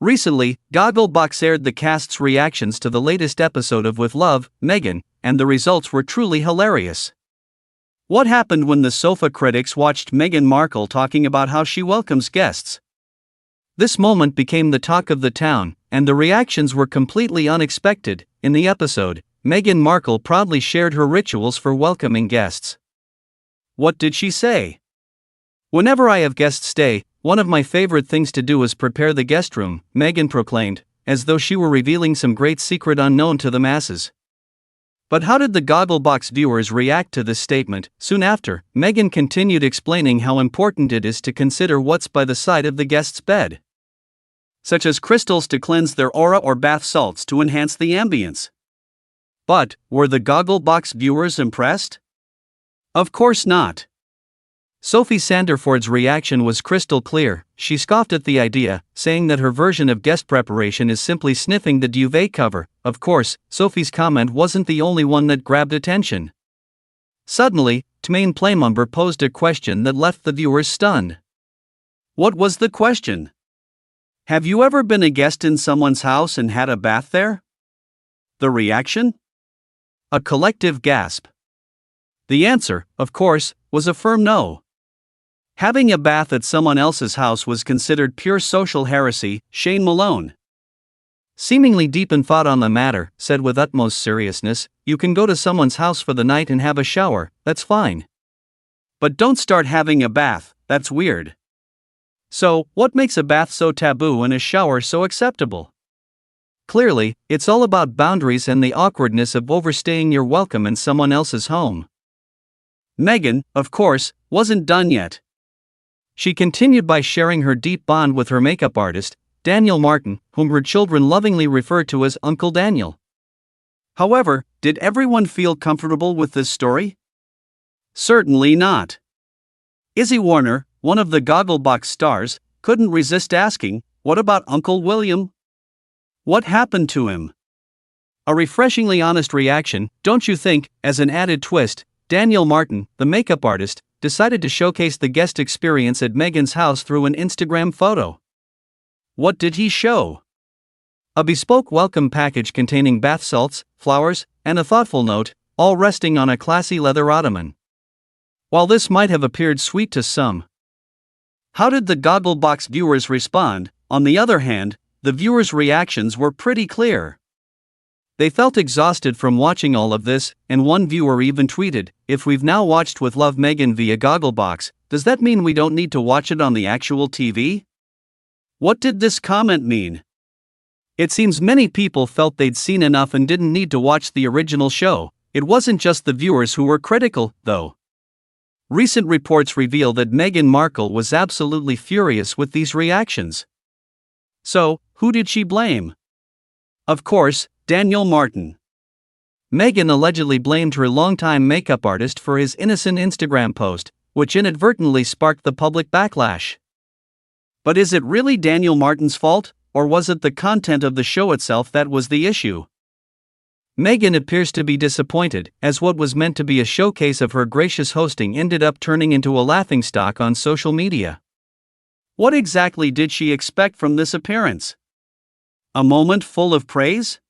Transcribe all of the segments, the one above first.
Recently, Gogglebox aired the cast's reactions to the latest episode of With Love, Meghan, and the results were truly hilarious. What happened when the sofa critics watched Meghan Markle talking about how she welcomes guests? This moment became the talk of the town, and the reactions were completely unexpected. In the episode, Meghan Markle proudly shared her rituals for welcoming guests. What did she say? "Whenever I have guests stay, one of my favorite things to do is prepare the guest room," Meghan proclaimed, as though she were revealing some great secret unknown to the masses. But how did the Gogglebox viewers react to this statement? Soon after, Meghan continued explaining how important it is to consider what's by the side of the guest's bed, such as crystals to cleanse their aura or bath salts to enhance the ambience. But, were the Gogglebox viewers impressed? Of course not. Sophie Sanderford's reaction was crystal clear. She scoffed at the idea, saying that her version of guest preparation is simply sniffing the duvet cover. Of course, Sophie's comment wasn't the only one that grabbed attention. Suddenly, Tmaine Playmumber posed a question that left the viewers stunned. What was the question? Have you ever been a guest in someone's house and had a bath there? The reaction? A collective gasp. The answer, of course, was a firm no. Having a bath at someone else's house was considered pure social heresy, Shane Malone, seemingly deep in thought on the matter, said with utmost seriousness, "You can go to someone's house for the night and have a shower, that's fine. But don't start having a bath, that's weird. So, what makes a bath so taboo and a shower so acceptable?" Clearly, it's all about boundaries and the awkwardness of overstaying your welcome in someone else's home. Meghan, of course, wasn't done yet. She continued by sharing her deep bond with her makeup artist, Daniel Martin, whom her children lovingly refer to as Uncle Daniel. However, did everyone feel comfortable with this story? Certainly not. Izzy Warner, one of the Gogglebox stars, couldn't resist asking, "What about Uncle William? What happened to him?" A refreshingly honest reaction, don't you think? As an added twist, Daniel Martin, the makeup artist, decided to showcase the guest experience at Meghan's house through an Instagram photo. What did he show? A bespoke welcome package containing bath salts, flowers, and a thoughtful note, all resting on a classy leather ottoman. While this might have appeared sweet to some, how did the Gogglebox viewers respond? On the other hand, the viewers' reactions were pretty clear. They felt exhausted from watching all of this, and one viewer even tweeted, "If we've now watched With Love Meghan via Gogglebox, does that mean we don't need to watch it on the actual TV?" What did this comment mean? It seems many people felt they'd seen enough and didn't need to watch the original show. It wasn't just the viewers who were critical, though. Recent reports reveal that Meghan Markle was absolutely furious with these reactions. So, who did she blame? Of course, Daniel Martin. Meghan allegedly blamed her longtime makeup artist for his innocent Instagram post, which inadvertently sparked the public backlash. But is it really Daniel Martin's fault, or was it the content of the show itself that was the issue? Meghan appears to be disappointed, as what was meant to be a showcase of her gracious hosting ended up turning into a laughingstock on social media. What exactly did she expect from this appearance? A moment full of praise?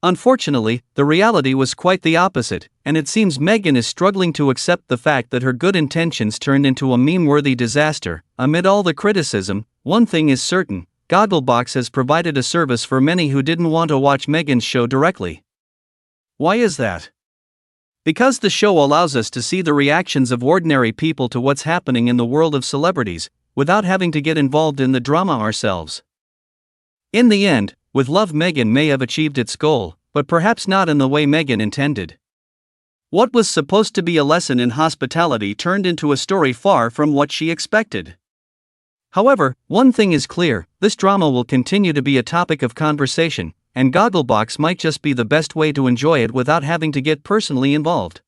Unfortunately, the reality was quite the opposite, and it seems Meghan is struggling to accept the fact that her good intentions turned into a meme-worthy disaster. Amid all the criticism, one thing is certain: Gogglebox has provided a service for many who didn't want to watch Meghan's show directly. Why is that? Because the show allows us to see the reactions of ordinary people to what's happening in the world of celebrities, without having to get involved in the drama ourselves. In the end, With Love Meghan may have achieved its goal, but perhaps not in the way Meghan intended. What was supposed to be a lesson in hospitality turned into a story far from what she expected. However, one thing is clear: this drama will continue to be a topic of conversation, and Gogglebox might just be the best way to enjoy it without having to get personally involved.